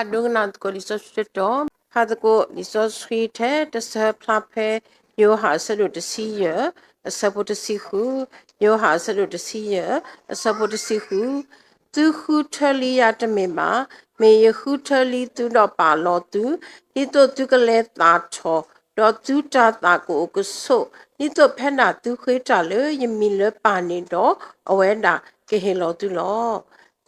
dung na ko li so to ha ko li so sweet the sa plape yo ha sa do to see ye support to see who yo ha sa do to see ye support to see who tu hu thali ya te me ma me ye hu thali tu do pa lo tu ni to tu ka le ta tho do tu ta ta ko ko so ni to phen na tu khwe ta le ye mi le pa ni do awe da ke he lo tu lo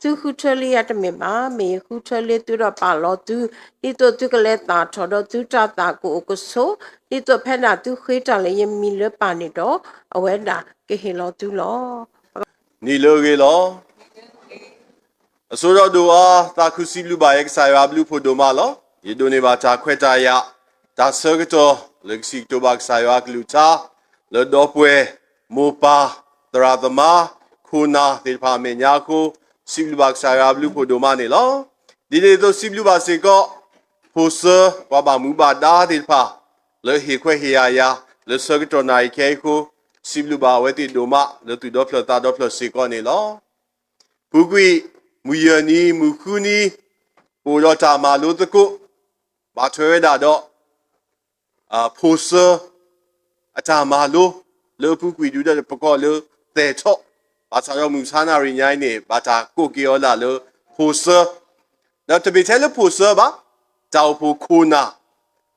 tu hutali at me ba me hutali tu ra pa lo tu ni to tu ka le ta tho do tu ta ta ko ko so ni to phe na tu khwe ta le ye mi le pa ni do awe da ke he lo tu lo နီလိုကေလောအစိုးရတို့အားတာခုစီလူပါရဲ့ဆိုင်ရာဘလူဖို့တို့မလောယေဒိုနေပါချာခွဲတာရဒါဆာကတော်လက်စီတိုဘက်ဆိုင်ရာကလူချာလောတော့ပွဲမောပါတရာသမခုနာဒီဖာမညာကိုစီလူဘက်ဆိုင်ရာဘလူဖို့တို့မနေလောဒီလေတော့စီလူပါစေကောဖိုဆာဝဘာမူပါဒါဒီဖာလေဟေခွဲဟေယာလေဆာကတော်နိုင်ခဲကိုစီလူပါဝဲတိတို့မလေတူတော့ဖလတာတော့ဖလစေကောနေလောဘူကွီမူယနီမူခုနီပိုရတာမာလို့တကုဘာထွဲတာတော့ဖိုဆာအတာမာလို့လေဖူကွီဒူတဲ့ပကောလို့တဲချော့ဘာသာရောမူဆာနာရီညိုင်းနေဘာသာကိုကီယောလာလို့ဖိုဆာတော့တပိတဲလို့ဖိုဆာပါတောက်ဖို့ခိုနာ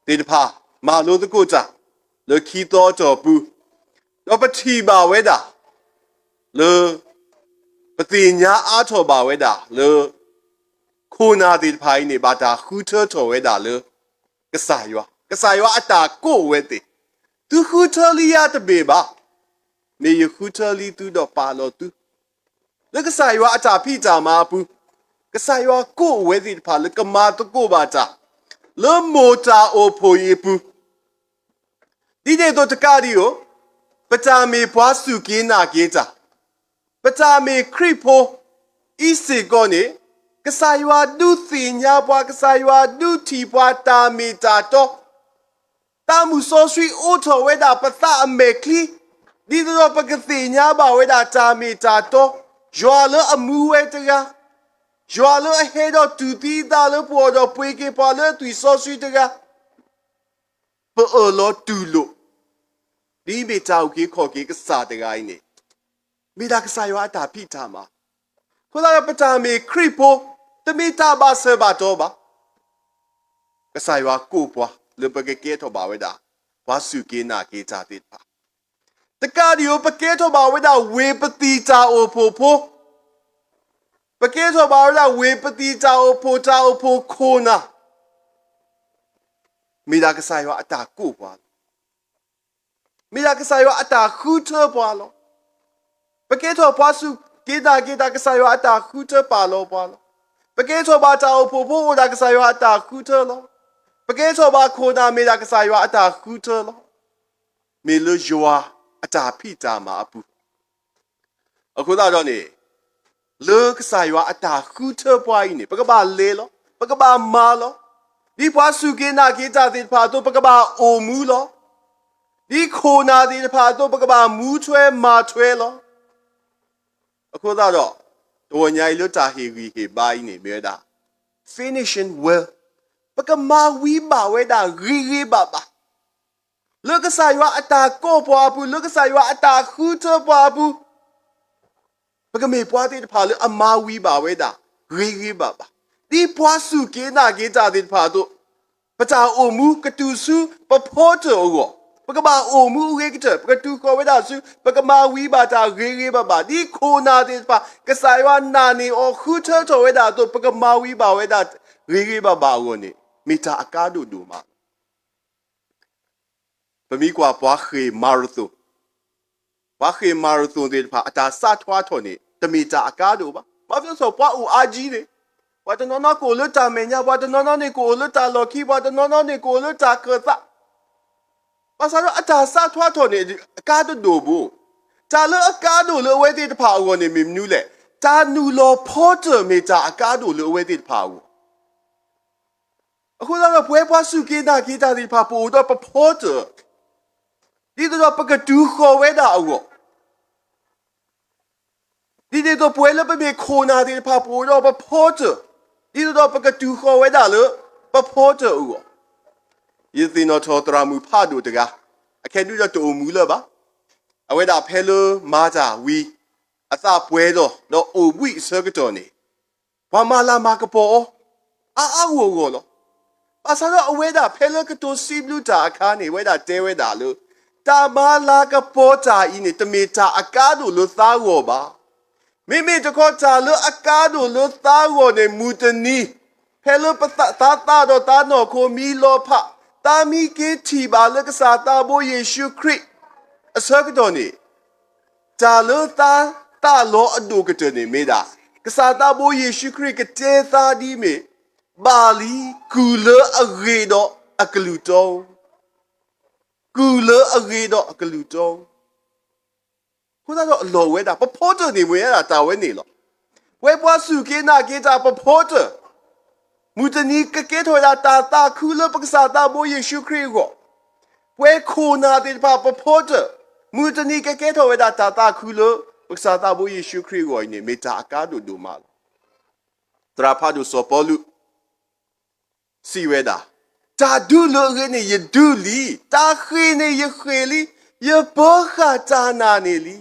တေတဖာမာလို့တကုကြလေခီတော်တော်ဘူးတော့ပတိပါဝဲတာလေပတိညာအားထော်ပါဝဲတာလေခုနာတိဖိုင်းနေပါတာခူထော်ထော်ဝဲတာလေကဆာယောအတာကိုဝဲတိသူခူထော်လီယာတပေပါမေယခူထော်လီသူတော့ပါလို့သူလေကဆာယောအတာဖိတာမာဘူးကဆာယောကိုဝဲတိဖာလေကမာတကိုပါတာလေမိုတာအိုဖိုယေဘူးဒီတဲ့တော့တကားဒီကိုပတာမေဘွားစုကင်းနာကေးတာပတာမေခရိဖိုဤစေကောနေကဆာယွာဒုစီညာဘွားကဆာယွာဒုတီဘွားတာမီတာတော့တာမှုဆိုဆွီအိုထော်ဝဲတာပတာအမေကလီဒီတော့ပကစီညာဘဝဲတာတာမီတာတော့ယွာလအမှုဝဲတကယွာလအဟဲတော့တူတီတာလပေါ်တော့ပွေကေပါလသူဆိုဆွီတကပေါ်လောတူလို့ဒီမေတောက်ကြီးခေါ်ကြီးကစားတကိုင်းနေမိသားကစားရတာဖိတာမှာခေါ်လာပတာမေခရိပိုတမိတာဘာဆဘာတော့ပါကစားရကိုပွားလေပကေကေတော့ပါဝဲတာဝါစုကေနာကေချာတိပါတကာဒီယိုပကေတော့ပါဝဲတာဝေပတိတာအိုဖိုဖိုပကေတော့ပါဝဲတာဝေပတိတာအိုဖိုတာအိုဖိုခိုနာမိသားကစားရအတာကိုပွားမိသားကစားရအတာခူထပွားလို့ပကေထောပွားစုကေတာကစားရအတာခူထပါလို့ပွားလို့ပကေထောဘာတာဖိုဖိုအိုတာကစားရအတာခူထလို့ပကေထောဘာခိုတာမိသားကစားရအတာခူထလို့မေလယွာအတာဖိတာမှာအပူအခုတော့နေလေကစားရအတာခူထပွားကြီးနေပကပါလေလို့ပကပါမာလို့ဒီပွားစုကေနာကေတာတိဖာတော့ပကပါအိုမူလို့ဒီခိုနာဒီတဖာတော့ပကပါမူးချွဲမာချွဲလောအခုတော့တော်ညာလွတ်တာဟေဂီဟေဘိုင်းနေမြဲတာ finishing well ပကမာဝီပါဝဲတာရီပါပါလောကစားရအတာကိုပွားဘူးလောကစားရအတာခူထပွားဘူးပကမေပွားတဲ့တဖာလောအမာဝီပါဝဲတာရီပါပါဒီပွားစုကေနာကေတာတဲ့တဖာတော့ပတာအိုမူကတူစုပဖောတောကိုပကမာအိုမူရေကတပကတူခေါ်ဝဲတာစုပကမာဝီဘာတာရေပါပါဒီခိုနာတဲ့ပါကစားရနာနေအောခူထထော်ဝဲတာတော့ပကမာဝီဘာဝဲတာရေပါပါကိုနေမီတာအကားတို့တို့မှာပမီကွာပွားခေမာရသုပွားခေမာရသုတဲ့ပါအတာစထွားထော်နေတမီတာအကားတို့ပါဘာဖြစ်ဆိုပွားဦးအာကြီးနေဘာတနော်နော်ကိုလွတ်တာမညာဘာတနော်နော်နေကိုလွတ်တာလော်ခီဘာတနော်နော်နေကိုလွတ်တာကသဘာသာတော့အတာစထွားထော်နေအကားတို့ဘူးတာလအကားတို့လဝဲတဲ့တဖာဦးနေမင်းနူးလေတာနူလောဖော်တမီတာအကားတို့လဝဲတဲ့တဖာဦးအခုတော့ပွဲပွားစုကေတာကေတာဒီဖာပို့တော့ပဖော်တဒီတော့ပကတူခေါ်ဝဲတာဦးဒီတော့ပွဲလည်းပဲခိုနာဒီဖာပို့တော့ပဖော်တ ဒီတော့ပကတူခေါ်ဝဲတာလို့ပဖို့တူကိုယသိနော်ထောတရာမူဖတ်တို့တကားအခက်တူတော့တူမူလားပါအဝဲတာဖဲလို့မာကြဝီအသပွဲတော့အိုဝိစကတော်နေဘာမလာမကပေါ်အာဝကိုလောပါစားတော့အဝဲတာဖဲလို့ကတူစီဘလူတာအခါနေဝဲတာတဲဝဲတာလို့တာမလာကပေါ်တာဤနေတမီတာအကားတို့လို့သားဝပါမိတခေါ်တာလို့အကားတို့လို့သားဝနေမူတနီဖဲလို့ပတာတော့တာနော်ကိုမီလောဖတာမီကေတီပါလကစားတာဘိုယေရှုခရစ်အစကတော်နေတာလို့တာလောအဒုကတနေမေတာကစားတာဘိုယေရှုခရစ်ကတေသာဒီမေဘာလီကူလအရေတော့အကလူတောကူလအရေတော့အကလူတောခုနကတော့အလော်ဝဲတာပဖို့တယ်နေဝဲရတာတာဝဲနေလောဝဲပွားစုကေနာကေတာပဖို့တယ်မူတနီကကေထော်လာတာကူလပကစားတာဘိုယေရှုခရစ်ကိုဝဲခိုနာတဲ့ပဖို့တယ်မူတနီကကေထော်ဝဲတာကူလပကစားတာဘိုယေရှုခရစ်ကိုနေမေတာအကားတို့ဒူမာတရာဖာဒူစောပေါ်လူစီဝဲတာတာဒူလိုရနေယဒူလီတာခေနေယခေလီယဘောခတာနာနေလီ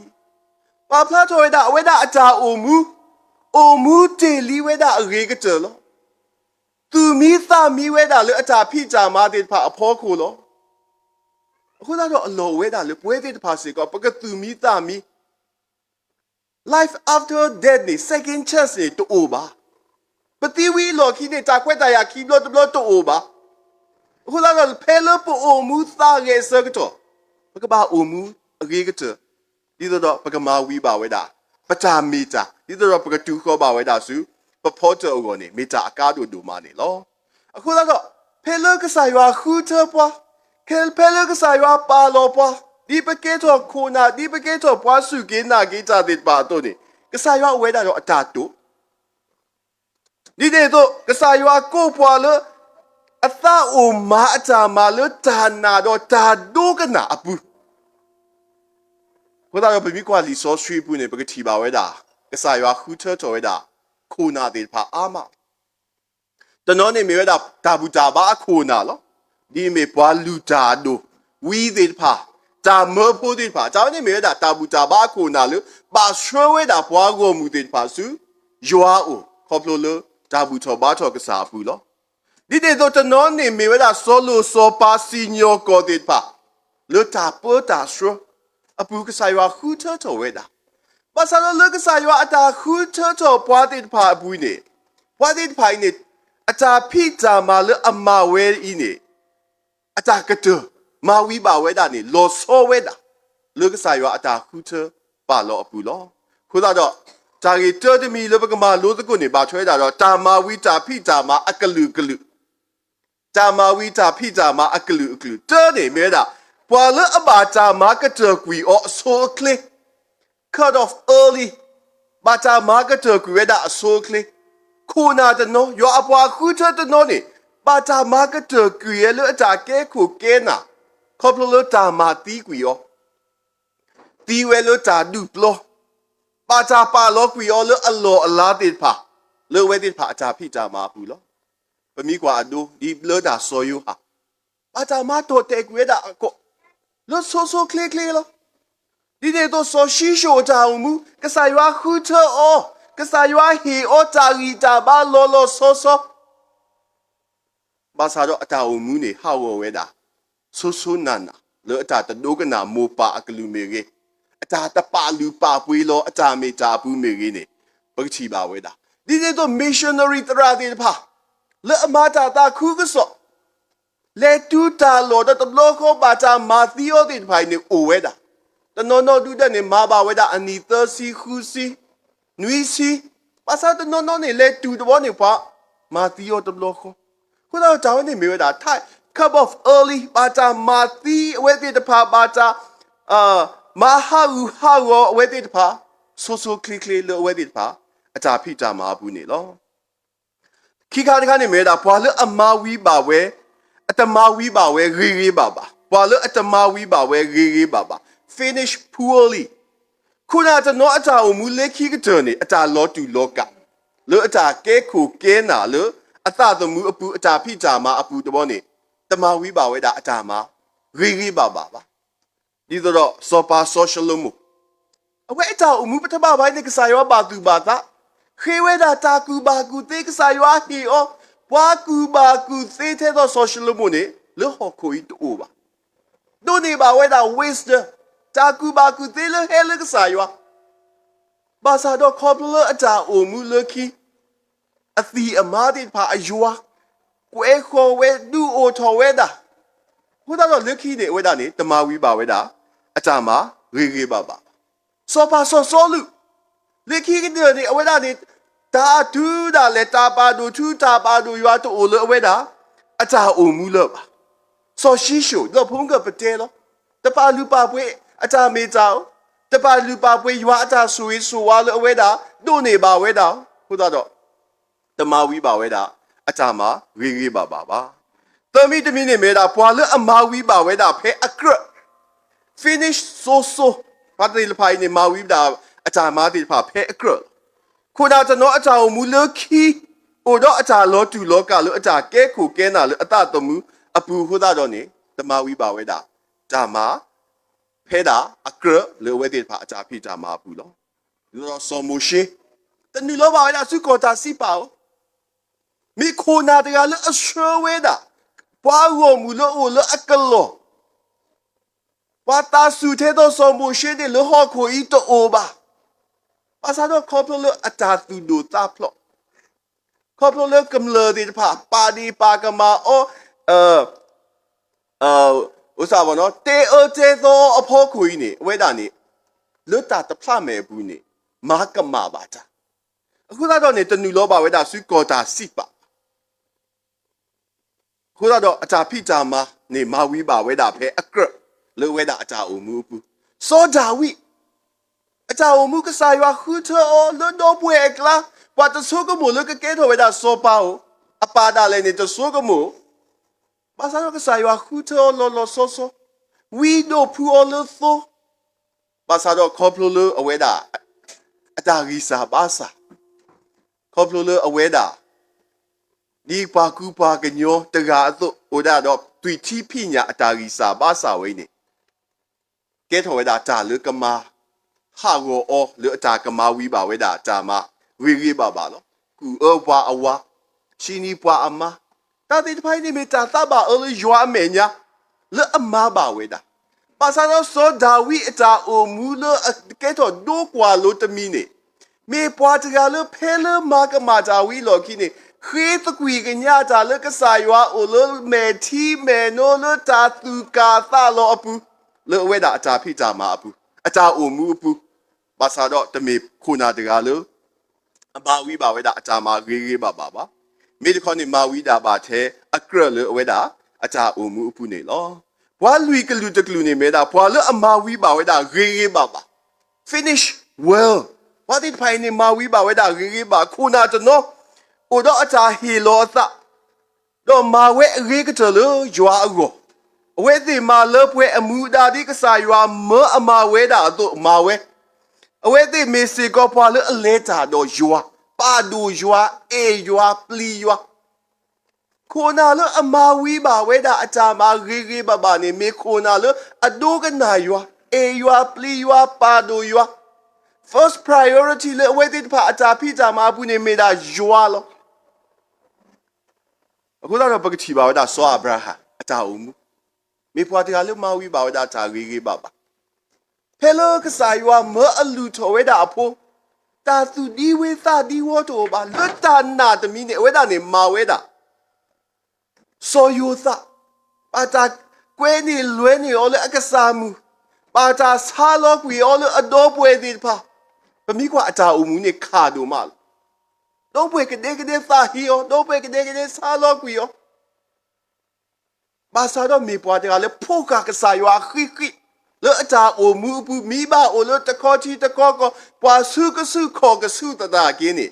ပါဖလာထော်ဝဲတာအဝဲတာအတာအိုမူတေလီဝဲတာအရေကတလောသူမီသမီဝဲတာလေအတာဖိကြမာတဲ့ဖာအဖောခိုလောအခုတော့အလော်ဝဲတာလေပွဲတဲ့ဖာစီကပကသူမီသမီ life after death နေ second chance နေတူပါပတိဝီလော်ခိနေတာခွဲတာရခိဘလတဘလတူပါအခုတော့ဖဲလပအိုမူသားရဲ့စကတော့ပကပါအိုမူအကြီးကတဒီတော့ပကမာဝီပါဝဲတာပတာမီတာဒီတော့ပကတူခေါ်ပါဝဲတာစုပဖို့တောကိုနေမီတာအကားတို့ဒူမာနေလောအခုတော့ဖဲလကစားရွာခူတပွားခဲဖဲလကစားရွာပါလောပွားဒီပကေတော့ခိုနာဒီပကေတော့ပွားစုကေနာကေတာတဲ့ပါတော့နေကစားရွာဝဲတာတော့အတာတို့ဒီတဲ့တော့ကစားရွာကိုပွားလို့အသာအိုမာအတာမာလို့တာနာတော့တာဒုကနာအပူဘုရားရပမိကွာလီဆောဆွေးပူနေပကတိပါဝဲတာကစားရွာခူထတော်ဝဲတာခိုနာတဲ့ဖာအာမတနောနေမေဝဲတာတာဘူးတာပါခိုနာလောဒီမေပွားလူတာဒိုဝီတဲ့ဖာတာမေဖို့တဲ့ဖာကျောင်းနေမေဝဲတာတာဘူးတာပါခိုနာလို့ပါဆွဲဝဲတာပွားကိုမူတဲ့ဖာစုယွာအိုခေါပလိုလို့တာဘူးတော်ပါတော်ကစားဘူးလောဒီတဲ့တော့တနောနေမေဝဲတာဆောလိုဆောပါစီညိုကိုတဲ့ဖာလို့တာပေါ်တာဆွအပူကစားရွာခူထတော်ဝဲတာပါစားလို့ကစားရွာအတာခူထတော်ပွားတဲ့ဖာဘူးနေပွားတဲ့ဖာနေအတာဖိတာမာလို့အမဝဲဤနေအတာကတမာဝီပါဝဲတာနေလောဆောဝဲတာလို့ကစားရွာအတာခူထပါလောအပူလောခုတော့တာရီတော်တမီလို့ပကမာလို့တကုနေပါထွဲတာတော့တာမာဝီတာဖိတာမာအကလူတာမာဝီတာဖိတာမာအကလူတော်နေမဲတာပွာလအဘာတာမာကတကွီအောဆိုကလီ cut off early ဘာတာမာကတကွီဝဲတာအဆိုကလီခိုနာတနောယောအပွားခူထတနောနေဘာတာမာကတကွီရလို့အတာကဲခုကဲနာခေါပလို့တာမာတီကွီယောတီဝဲလို့တာဒူပလောဘာတာပါလောကွီယောလို့အလောအလားတိဖာလို့ဝဲတိဖာအတာဖိတာမာဘူးလောပမိကွာအဒိုဒီဘလတာဆိုယူဟာဘာတာမာတော့တဲကွေတာကိုလို့ဆိုကလေးလောဒီတဲ့တော့ဆိုရှိရှိုတာမူကစားရွာခူထောကစားရွာဟီအိုတာရီတာဘာလောဆိုဘာသာတော့အတာအမူနေဟာဝဝဲတာဆိုနာနာလောအတာတဒိုကနာမောပါအကလူမေကြီးအတာတပါလူပါပွေးလောအတာမေတာဘူးမေကြီးနေပကချီပါဝဲတာဒီတဲ့တော့ missionary တရာတဲ့ဖာလောအမတာတာခူကဆောလေတူတာလောတဘလောခောပါတာမာသီယိုတဲ့ဖိုင်နေအိုဝဲတာတနော်ဒူတဲ့နေမာပါဝဲတာအနီသစီခူစီနွီစီပါစာတနော်နေလေတူတော့နေပါမာသီယိုတဘလောခောခုတော့တောင်းနေမေဝဲတာထိုင် cup of early ပါတာမာသီဝဲတဲ့ဖာပါတာမာဟာဝဝဲတဲ့ဖာဆိုကလီလောဝဲတဲ့ဖာအတာဖိတာမာဘူးနေလောခိခါတခါနေမေတာဘွာလအမာဝီပါဝဲအတမာဝီပါဝဲရီပါဘွာလအတမာဝီပါဝဲရီပါfinish poorly ခုနတနောအတာအမူလက်ခိကတနေအတာလောတူလောက လေအတာကဲခုကဲနာလေအသသမူအပူအတာဖိကြမှာအပူတဘောနေတမဝိပါဝဲတာအတာမှာရီပါဒီတော့စောပါ social မှုအဝဲအတာအမှုပထမပိုင်းနဲ့ကစားရောပါသူပါတာခေဝဲတာတာကူပါကူတေးကစားရောဟီအောဘွားကူပါကူသေးတဲ့တော့ social မှုနေလေဟော်ကိုဤတိုးပါဒိုနေပါဝဲတာ waste တာကူပါကူသေးလေဟဲလေကစားရောဘာသာတော့ couple အတာအမှုလခီအသီအမားတိဖာအယွာကွဲခေါ်ဝဲဒူအိုထော်ဝဲတာဟိုတော့လက်ခီနေဝဲတာနေတမဝီပါဝဲတာအတာမှာရီပါစောပါစောလူလက်ခီကနေအဝဲတာနေတာဒူးတာလေတာပါဒူထူတာပါဒူရွာတိုအိုလအဝဲတာအတာအိုမူလပါစောရှိရှိုတော့ဖုံးကပတဲလောတပါလူပါပွဲအတာမေတောင်တပါလူပါပွဲရွာအတာဆွေးဆိုဝါလအဝဲတာတို့နေပါဝဲတာဟိုတော့တမဝီပါဝဲတာအတာမှာရီပါသမီးတမီးနေမဲတာပွာလအမဝီပါဝဲတာဖဲအကရ finish so ဘာတိလဖိုင်နေမဝီတာအတာမာတိဖာဖဲအကရခုနကျွန်တော်အတာကိုမူလခီဟိုတော့အတာလောတူလောကလို့အတာကဲခုကဲနာလို့အတာတမှုအပူဟိုတော့နေတမဝီပါဝဲတာဒါမှာဖဲတာအကရလေဝဲတိဖာအတာဖိတာမှာဘူးလို့ဒီတော့ဆောမိုရှိတနူလောပါဝဲတာစုကောတာစီပါမိခိုနာတကလည်းအဆွေဝဲတာဘွားရောမူလို့အိုလို့အကလောဘာသာစုတဲ့တော့ဆောမိုရှိတဲ့လောဟခိုဤတော့အိုပါပါစားတော့ခေါပလို့အတာသူဒိုတာဖလို့ခေါပလို့ကမ္လဒီပါဒီပါကမာအိုဥစားဘောနော်တေအိုတေသောအဖို့ခွေးနေဝဲတာနေလွတ်တာတဖမယ်ဘူးနေမာကမာပါတာအခုတော့နေတနူလောပါဝဲတာဆွီကောတာစီပါခုတော့အတာဖိတာမှာနေမဝီပါဝဲတာဖဲအကရလေဝဲတာအတာအမှုပူစောဒါဝိအတာအမှုကစားရွာခုထောလွတ်တော့ပွဲကလာဘာတဆိုးကမို့လကကဲထော်ဝဲတာစောပါအပါတာလည်းနေတဆိုးကမို့ဘာသာကစားရွာခုထောလောဆောဝီဒိုဖူအလသောဘာသာတော့ခေါပလိုအဝဲတာအတာဂီစာဘာစာခေါပလိုအဝဲတာဒီပါကူပါကညောတကာအသွဟိုဒါတော့တွေ့ချီဖိညာအတာကြီးစာပါစာဝိနေကဲထော်ဝဲတာတာလေကမာဟာရောအောလေအတာကမာဝီပါဝဲတာတာမရီပါလို့ကူအောပွားအဝါရှင်နီပွားအမတာတိဖိုင်နေမတာသဘာအလရွာမေညာလေအမပါဝဲတာပါစာတော့စောဒါဝီအတာအိုမူလကဲထော်ဒိုကွာလို့တမီနေမေပွားတကလေဖဲလမာကမာတာဝီလော်ခိနေခေတကွေကညာတာလကစားရွာအိုလမေတီမေနိုလတာသူကာသလောအပူလေဝဲတာအတာဖိတာမှာအပူအတာအိုမူအပူဘာသာတော့တမေခုနာတကလေအဘာဝီပါဝဲတာအတာမှာရီပါမေတခေါနေမာဝီတာပါတဲ့အကရလေဝဲတာအတာအိုမူအပူနေလောဘွာလူကလူတကလူနေမေတာဘွာလေအမာဝီပါဝဲတာရီပါ finish well what did find in ma wi ba we da ri ba khuna to no o do acha hi lo sa do ma we ri ka to lo ywa go we ti ma lo pwe amu da di ka sa ywa mo ama we da to ma we we ti me se ko pwa lo le ta do ywa pa do ywa e ywa pli ywa khuna lo ama wi ba we da acha ma ri ba ne me khuna lo ado ka na ywa e ywa pli ywa pa do ywa first priority le waited pa ata pizza ma bu ne me da ywa loအခုတော့ပကတိပါဝဒါစောအဗရာဟာအတာအုံမူမေဖွာတကလည်းမဝီပါဝဒါတာရီပါဖဲလောကစားယွာမအလူထောဝဲတာအဖိုးတာသူဒီဝေသဒီဝတော်ပါလွတ်တာနာတမီနေဝဲတာနေမာဝဲတာစောယိုသပါတာကွဲနေလွဲနေအော်လေအကစားမူပါတာဆာလောကွေအော်လေအတော်ပွဲဒီပါပမိကွာအတာအုံမူနေခါတို့မလားတော့ဘွေကတဲ့စာဟီယောတော့ဘွေကတဲ့စာလောကွီယောဘာသာတော့မေပွားတယ်လေဖိုကကစားရွာခိလေအတာအိုမူပူမိဘအိုလို့တခေါချီတခေါကပွာစုကစုခေါကစုတတာကင်းနေ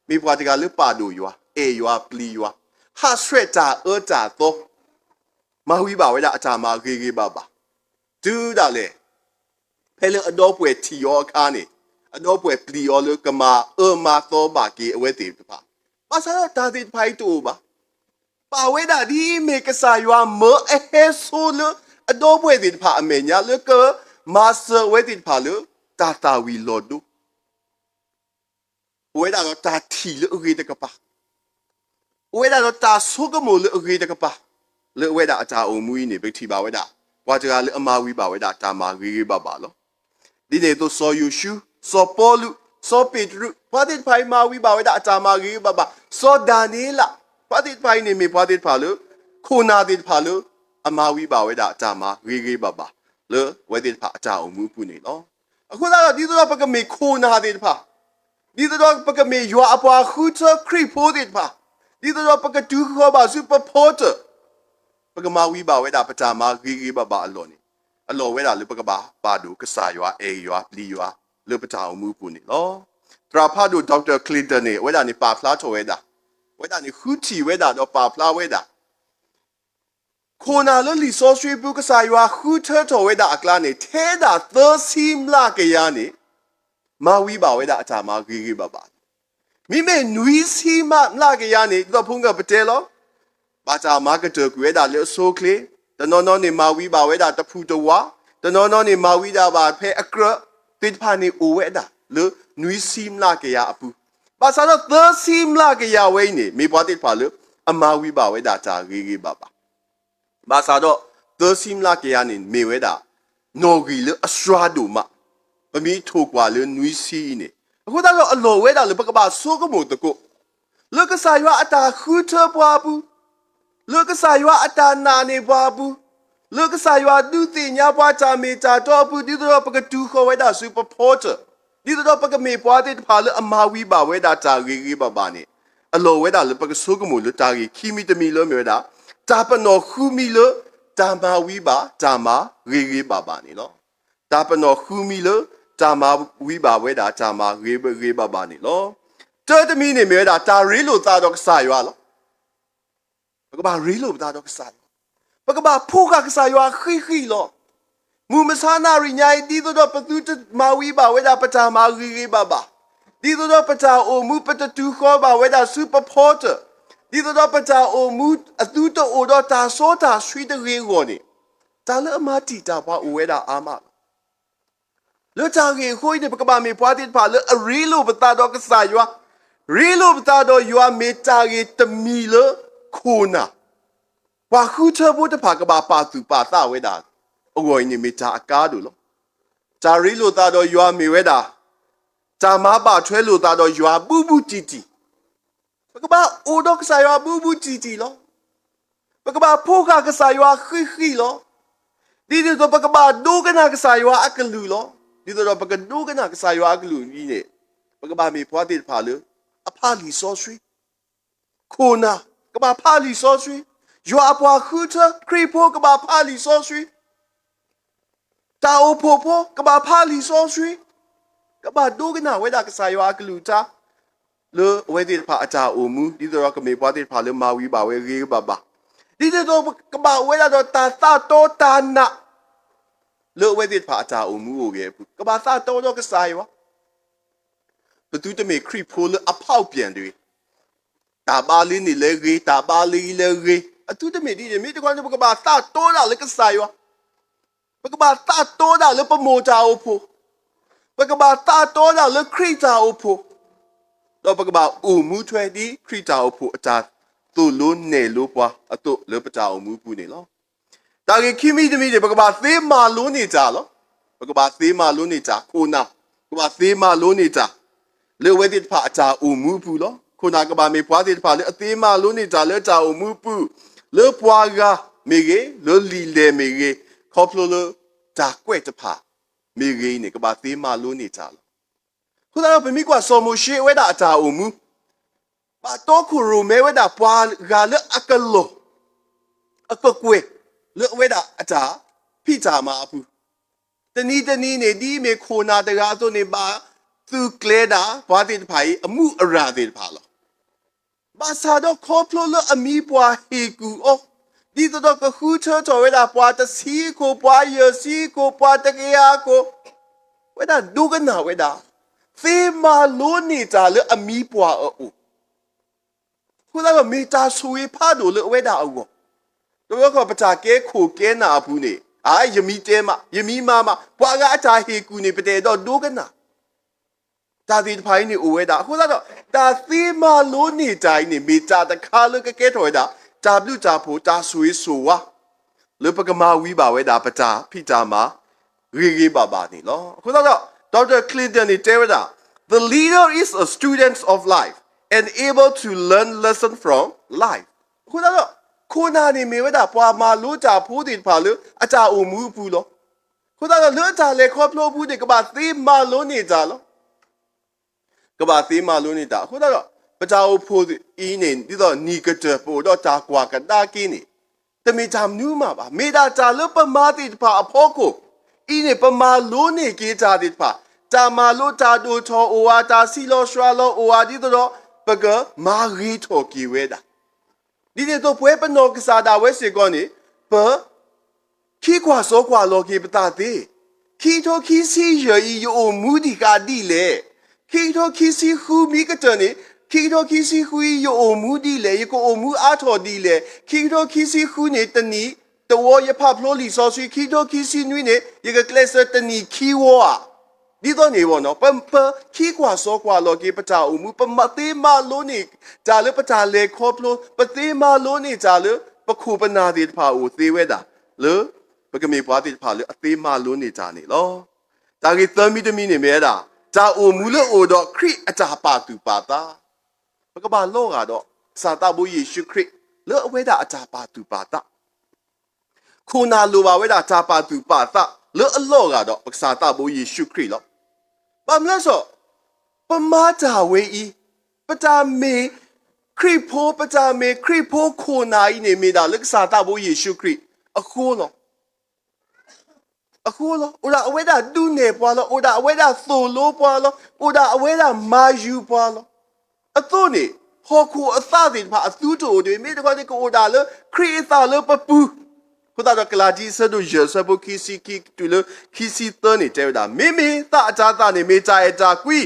မေပွားတယ်လေပါဒိုရွာအေရွာပလီရွာဟာဆွဲတာအတာတော့မဝီပါဝဲတာအတာမှာဂေပါဒူးတာလေဖဲလေအတော့ပွဲတီယောခါနေ ano pwe pli olu kama ma to ba ki we ti pa ba sa ta ti phai tu ba pa we da di me ka sa ywa mo he so lu ano pwe ti pa ame nya lu ko ma so we ti pa lu ta wi lo du we da ta ti lu ri de ka pa we da ta so ka mo lu ri de ka pa lu we da ta o mu ni be ti ba we da wa ja lu ama wi ba we da ta ma ri ba ba lo di ne to so yu shu so polu so petru pwadit phai ma wi ba we da ta ma ri ba ba so danila pwadit phai ni me pwadit pha lu khona dit pha lu ama wi ba we da ta ma ri ba ba lu we dit pha ta o mu pu ni loအခုတော့ဒီတော့ပကမေခိုနာdit phaဒီတော့ပကမေယွာအပွားခုချခရိဖိုdit phaဒီတော့ပကတူခေါ်ပါစူပါပေါ်တပကမာဝီပါဝဲတာပတာမာဂီဘဘာအလောနေအလောဝဲတာလေပကဘာပါဒူကဆာယွာအေယွာပလီယွာလေပတာအမှုပူနေလောတရာဖာဒူဒေါက်တာကလင်တန်နေဝဲတာနေပါဖလားထော်ဝဲတာဝဲတာနေခူတီဝဲတာတော့ပါဖလားဝဲတာခိုနာလလီဆိုဆွေပုကဆာယွာခူထထော်ဝဲတာအကလာနေထဲတာသစီမလာကရနေမာဝီပါဝဲတာအတာမာဂီဘဘာမိမေနွီစီမလာကရနေတော့ဖုန်ကပတဲလောဘာသာမာကတကွေတာလေဆိုကလေတနော်နော်နေမာဝီပါဝဲတာတဖူတဝါတနော်နော်နေမာဝီတာပါဖဲအကရတိဖာနေအိုဝဲတာလေနွီစီမလာကရအပူဘာသာတော့သစီမလာကရဝဲနေမေပွားတိဖာလေအမာဝီပါဝဲတာဂျာဂီဘာဘာဘာသာတော့သစီမလာကရနေမေဝဲတာနော်ဂီလေအစွာဒူမပမီထိုကွာလေနွီစီနေအခုတော့အလောဝဲတာလေပကပါဆိုကမိုတကုလေကဆာယွာအတာခူထပွားဘူးလူကစားရွာအတာနာနေပါဘူးလူကစားရွာဒုတိညာပွားချမေချာတော့ဘူးဒီတော့ပကတူခေါ်ဝဲတာစူပါပေါ်တာဒီတော့ပကမေပွားတဲ့ဖာလအမာဝီပါဝဲတာတာဂီဘာဘာနေအလောဝဲတာလပကဆုကမူလတာဂီခီမီတမီလောမြေတာတာပနောခူမီလောတာမာဝီပါတာမာဂီဘာဘာနေလောတာပနောခူမီလောတာမာဝီပါဝဲတာတာမာဂီဘာဘာနေလောတဲတမီနေမြေတာတာရီလိုတာတော့ကစားရွာလောပကဘာရီလိုတာတော့ကစားပကဘာဖိုးကစားရွာခိလောငူမဆာနာရီညာဒီတော့ပသူတမာဝီပါဝဲတာပတာမာဂီဘာဘာဒီတော့ပတာအိုမူပတတူခေါ်ပါဝဲတာစူပါပေါ်တာဒီတော့ပတာအိုမူအတူတိုတော့တာစောတာဆွီတရေကိုနေတာလအမတီတာပွားဝဲတာအာမလွတ်တာကြီးခွိနေပကဘာမေပွားတိပါလအရီလိုပတာတော့ကစားရွာရီလိုပတာတော့ရွာမေတာကြီးတမီလခိုနာဝါခုချဘုတ်ဖာကဘာပါသူပါတာဝဲတာအဝိုင်းနေမိတာအကားတို့လောဂျာရီလိုတာတော့ရွာမေဝဲတာဂျာမပါထွဲလိုတာတော့ရွာဘူးတီတီပကဘာအိုဒကဆာရွာဘူးတီတီလောပကဘာဖိုးကဆာရွာခိလောဒီတော့ပကဘာဒိုကနာကဆာရွာအကလူလောဒီတော့ပကဒိုကနာကဆာရွာအကလူကြီးနေပကဘာမေဖွားတိဖာလေအဖာလီစောဆွေခိုနာကဘာဖာလီစောဆွေယွာပွားခူထခရီဖိုကဘာဖာလီစောဆွေတာအိုဖိုဖိုကဘာဖာလီစောဆွေကဘာဒိုကနာဝဲတာကဆာယွာကလူတာလေဝဲတိဖာအတာအိုမူဒီတော့ကမေပွားတိဖာလေမာဝီပါဝဲရေဘာဘာဒီတော့ကဘာဝဲတာတော့တာတာတောတာနာလေဝဲတိဖာအတာအိုမူကိုရဲ့ကဘာသာတောတော့ကဆာယွာဘသူတမေခရီဖိုလေအဖောက်ပြန်တွေတာဘာလင်းနေလေရေတာဘာလီလေရေအတူတမေဒီမြေတကွာပကဘာသာတိုးတာလေကစားယောပကဘာသာတိုးတာလေပမိုတာအိုဖိုပကဘာသာတိုးတာလေခရီတာအိုဖိုတော့ပကဘာအူမူထွဲဒီခရီတာအိုဖိုအတာသူ့လုံးနေလို့ပွားအတုလေပတာအူမူပူနေလောတာကြီးခိမီတမီပကဘာသေးမာလုံးနေကြလောပကဘာသေးမာလုံးနေကြခိုနာပကဘာသေးမာလုံးနေကြလေဝဲတိဖာအတာအူမူပူလောခုနကဘာမေပွားတိဖာလေအသေးမာလုံးနေကြလေတာအူမူပူလေပွားကမေကြီးလေလီလေမေကြီးခေါပလိုလေတာကွဲ့တဖာမေကြီးနေကဘာသေးမာလုံးနေကြလောခုနကပမိကွာစောမရှိဝဲတာအတာအူမူဘာတော့ခုရမဲဝဲတာပွားကလေအကလောအကကွဲလေဝဲတာအတာဖိတာမာအပူတနီနေဒီမေခိုနာတကားဆိုနေပါသူကလေတာဘာတိတဖာအမှုအရာတိတဖာလောဘာသာတော့ခေါပလိုလအမီပွားဟေကူအောဒီတော့ကခူချောချောဝဲတာပွားတစီကိုပွားရစီကိုပွားတကရကိုဝဲတာဒုကနာဝဲတာ သေမာလို့နေကြလေအမီပွားအိုခုနကမေတာဆွေဖားလို့လေဝဲတာအောတော့ကပတာကဲခိုကဲနာဘူးနေအာယမီတဲမယမီမာမပွားကအတာဟေကူနေပတဲ့တော့ဒိုးကနာတာဒီဖိုင်းနေအိုဝဲတာခုနတော့တာသေမာလို့နေတိုင်းနေမေတာတခါလို့ကဲထော်တာတာဘလူတာဖို့တာဆွေဆိုဝါလေပကမာဝီပါဝဲတာပတာဖိတာမာရေပါနေလောခုနတော့Dr. Clinton Terada, the leader is a student of life and able to learn lesson from life. Kuna ni meweda pwa ma lo cha phu ti pha lo acha o mu pu lo. Kuna lo cha le kho phlo pu ni ka ba thi ma lo ni cha lo. Ka ba thi ma lo ni ta. Kuna pa cha o phu i ni ti do ni ka de po do cha kwa ka ta ki ni. Te me cha nu ma ba. Me da cha lo pa ma ti pha a pho ko. อีนี่ปมาโลนี่เกจาดิปะจามาโลจาดูทอโอวาตาซิโลชวาโลโอวาดิตโรปะกะมารีทอกีเวดาดิเนี่ยตัวป่วยปนอกษาดาเวสิกอนี่ปะขี้กว่าโซกว่าโลกีปตาติขี้โทขี้ซีเยอีโยมูดิกาดิเลขี้โทขี้ซีฮูมีกะจนี่ Kito kisi hui yo omu di le yo ko omu ato di le Kito kisi hu ne tani the war ye paplo li so sui Kito kisi nui ne ye ka klesa tani kiwo a Di to ne wo no pa ki kwa so kwa lo ki pata omu pa ma te ma lo ni ja le pata le kho plo pa te ma lo ni ja le pa khu pa na di pa o te we da le pa ka me pwa ti pa le a te ma lo ni ja ni lo ta ki thami de mi ne me da ja omu le o do kri a ja pa tu pa ta ပကဘာလောကတော့စာတဘိုးယေရှုခရစ်လောအဝဲတာအတာပါသူပါတာခုနာလိုပါဝဲတာတာပါသူပါတာလောအလောကတော့ပကစာတဘိုးယေရှုခရစ်လောဘာမလဲဆိုပမာတာဝဲဤပတာမေခရစ်ဖို့ပတာမေခရစ်ဖို့ခုနာဤနေမိတာလက်စာတဘိုးယေရှုခရစ်အခုလောဥဒါအဝဲတာဒူနေပွာလောဥဒါအဝဲတာသိုလိုပွာလောဥဒါအဝဲတာမာယူပွာလောအသွနေဟောခုအသတဲ့ဘာအသူတို့တွေမိတကွာတဲ့ကိုဒါလခရီးသာလပပူခုဒါကလာဒီဆဒိုရဆဘခီစီကီတူလခီစီတနေတဲ့ဒါမိမိသာအကြတာနေမိကြရတာကွီ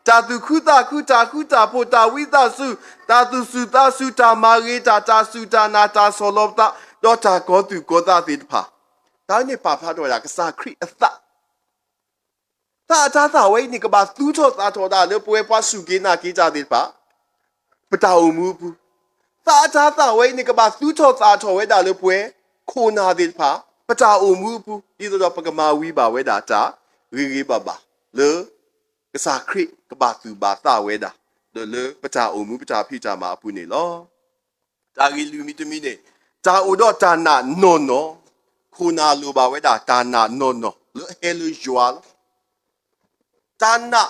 တာသူခုတာဖို့တာဝိသစုတာသူစုတာစုတာမာရီတာစုတာနာတာဆောလောတာတော့တာကောသူကောတာတဲ့ဖာဒါနေပါဖာတော့ရကစားခရီးအသတာအကြတာဝဲနေကဘာသူ့ချောတာထောတာလေပွဲပွားစုကေနာကေကြတဲ့ဖာပတာအမှုဘူးသာသာဝဲနေကဘာသူ့ထောသာထောဝဲတာလို့ပွဲခိုနာတဲ့ဖာပတာအမှုဘူးဒီတော့ပကမာဝီပါဝဲတာတာရီပါလေကစားခရစ်ကဘာသူဘာသာဝဲတာလေပတာအမှုပတာဖိကြမှာအပူနေလောတာဂီလူမီတမီနေတာအိုတော့တာနာနော်ခိုနာလိုပါဝဲတာတာနာနော်လေဟဲလူဂျွာတာနာ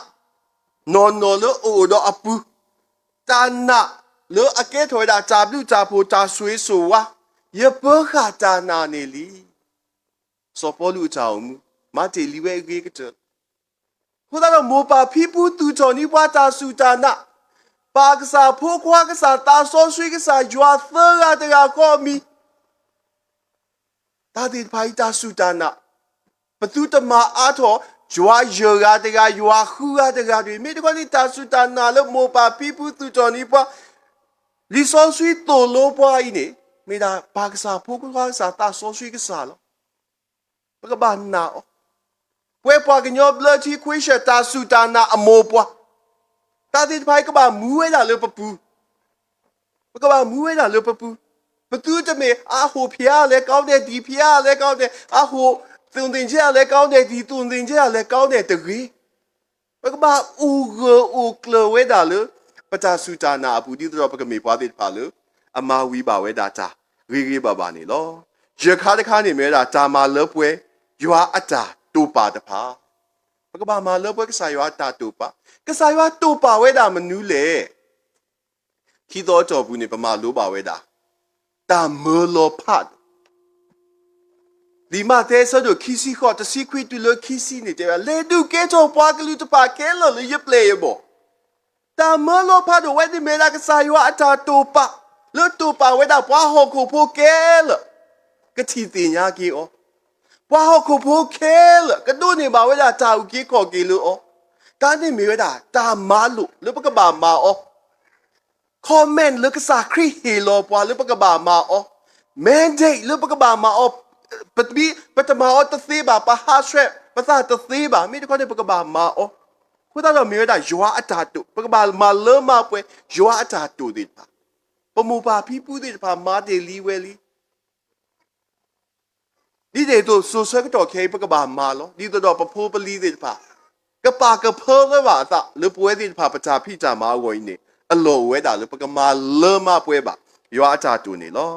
နော်လေအိုတော့အပူตานะเลออเกถอยดาจาบลูจาโพจาสวยสวะเยเปขะตานาเนลีสปอลูจาอมูมาเจลีเวเกกะเจခုဒါတော့မောပါဖီပူတူချော်နီပွားတာဆူတာနာပါကစားဖိုးခွားကစားတာဆောဆွေးကစားဂျွာသရတရာကောမီတာဒီဖိုင်တာဆူတာနာဘသူတမအားထောဂျွာယောဂတကယွာခူရတကတွေမိတကွာတာဆူတာနာလို့မောပါပီပူသူချော်နီပွားလီဆောဆွေးတိုလိုပွားဤနေမိတာပါကစားဖိုးခွားကစားတာဆောဆွေးကစားလို့ဘကဘာနာပွဲပွားကညောဘလချီခွေးရှတာဆူတာနာအမောပွားတာဒီဖိုင်ကဘာမူဝဲလာလို့ပပူကဘာမူဝဲလာလို့ပပူဘသူတမေအာဟိုဖျားလဲကောင်းတယ်ဒီဖျားလဲကောင်းတယ်အာဟိုသွန်တင်ချလဲကောင်းတယ်ဒီသွန်တင်ချလဲကောင်းတယ်တကြီးဘကဘာอูကလဝဲတာလို့ပတာဆူတာနာအပူဒီတော့ပကမေပွားတဲ့ပါလို့အမာဝီပါဝဲတာတာရီပါနေလောရခါတခါနေမဲတာဂျာမာလပွဲရွာအတာတူပါတဖာဘကဘာမာလပွဲကစားရွာတာတူပါကစားရွာတူပါဝဲတာမနူးလေခီတော်ကြော်ဘူးနေပမာလိုပါဝဲတာတာမေလောဖတ်ဒီမတဲ့ဆိုတော့ခီစီခေါ်တစီခွီတူလခီစီနေတယ်လေဒုကဲတော့ပွားကလူတပါကဲလောလေပလေဘောတာမေလောဖတ်ဝဲဒီမေလာကစားရွာအတာတူပါလွတ်တူပါဝဲတာပွားဟောကိုဖိုကဲလကတိတင်ညာကြီးဩပွားဟောကိုဖိုကဲလကဒုနေပါဝဲတာတာဦးကြီးခေါ်ကြီးလို့ဩ တာနေမေဒါတာမာလုလပကဘာမာအော comment လကစားခရီဟီလောပွာလပကဘာမာအော mandate လပကဘာမာအောပတဘီပတမာအောတသေးပါပါဟာဆွဲပသတသေးပါမိတခေါ်တဲ့ပကဘာမာအောခုတော့မေဒါယွာအတာတုပကဘာမာလမပွဲယွာအတာတုဒီပါပမူပါဖီးပူးဒီပါမာတေလီဝဲလီဒီတဲ့တို့ဆိုဆွဲကတော့ခဲပကဘာမာလောဒီတော့ပဖိုးပလီဒီပါကပါကဖောလဘာသာလပွဲဒီပါပချာဖိချာမာဝိနေအလောဝဲတာလပကမာလမပွဲပါယွာအတာတုနေလော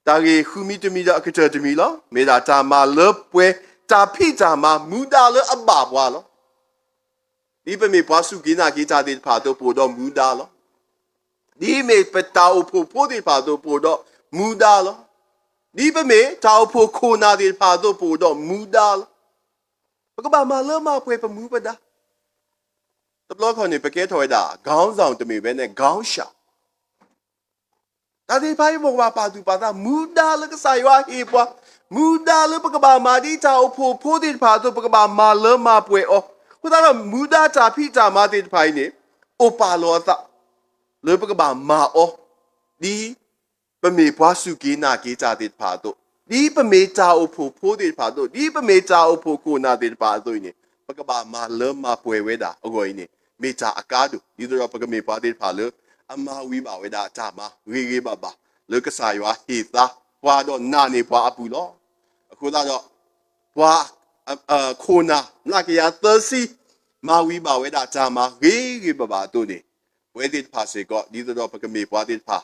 တာဂေခူမီတမီဒါအခချာတမီလောမေဒါတာမာလပွဲတာဖိချာမာမူဒါလအဘဘွာလောဒီပမေပွားစုကိနာကိချာတဲ့ဖာတော့ပို့တော့မူဒါလောဒီမေပတာအဖို့ဖို့တဲ့ဖာတော့ပို့တော့မူဒါလောဒီပမေတာအဖို့ခိုနာတဲ့ဖာတော့ပို့တော့မူဒါလောပကဘာမာလမပွဲပမူပဒါတဘလခေါနေပကဲထော်ရတာခေါင်းဆောင်တမေပဲနဲ့ခေါင်းရှာဒါဒီဖိုင်ဘောပါတူပါတာမူဒါလကဆိုင်ဝါဟေပွားမူဒါလပကဘာမာဒီတာအဖို့ဖို့တဲ့ဖာတော့ပကဘာမာလမပွဲအောခုတော့မူဒါတာဖိတာမာတဲ့ဖိုင်နေအိုပါလောသလေပကဘာမာအောဒီပမေပွားစုကေနာကေကြတဲ့ဖာတော့ဒီပမေတာအဖို့ဖို့တဲ့ဖာတော့ဒီပမေတာအဖို့ကိုနာတဲ့ဖာတော့နေပကဘာမာလမပွဲဝဲတာအကိုင်းနေမေတာအကားတို့ဒီတော့ပကမေပွားတဲ့ဖာလေအမဝီပါဝဲတာအကြမှာဝေးပါပါလေကစားရွာဟေသာဘွာတော့နာနေဘွာအပူလောအခုတော့ဘွာခိုနာနာကရသစီမာဝီပါဝဲတာအကြမှာဝေးပါပါတို့နေဝဲတဲ့ဖာစေကဒီတော့ပကမေဘွာတဲ့ဖာ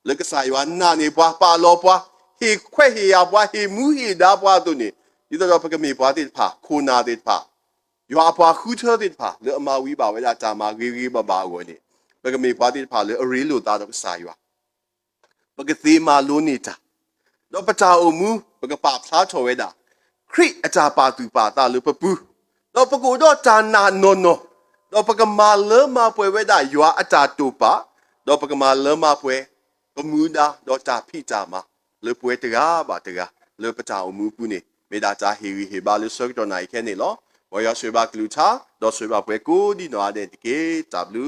လေကစားရွာနာနေဘွာပါလောဘွာဟေခွဲဟေရဘွာဟေမူဟေဒါဘွာတို့နေဒီတော့ပကမေဘွာတဲ့ဖာခိုနာတဲ့ဖာရွာဘွာခူထောတဲ့ဖာလေအမဝီပါဝဲတာအကြမှာဝေးပါပါကိုနေပကမေပါတိဖာလေအရီလိုတာတော့စာရွာပကသေးမာလိုနေတာတော့ပတာအုံမူပကပါဖလားထော်ဝဲတာခရစ်အတာပါသူပါတာလေပပူတော့ပကိုတော့တာနာနော်နော်တော့ပကမာလမပွဲဝဲတာရွာအတာတူပါတော့ပကမာလမပွဲပမူဒါတော့တာဖိတာမှာလေပွဲတကားပါတကားလေပတာအုံမူပူနေမေဒါတာဟီရီဟေဘာလေဆော့တော့နိုင်ခဲနေလောဝါရဆွေပါကလူချာတော့ဆွေပါပွဲကိုဒီနော်တဲ့တကေ W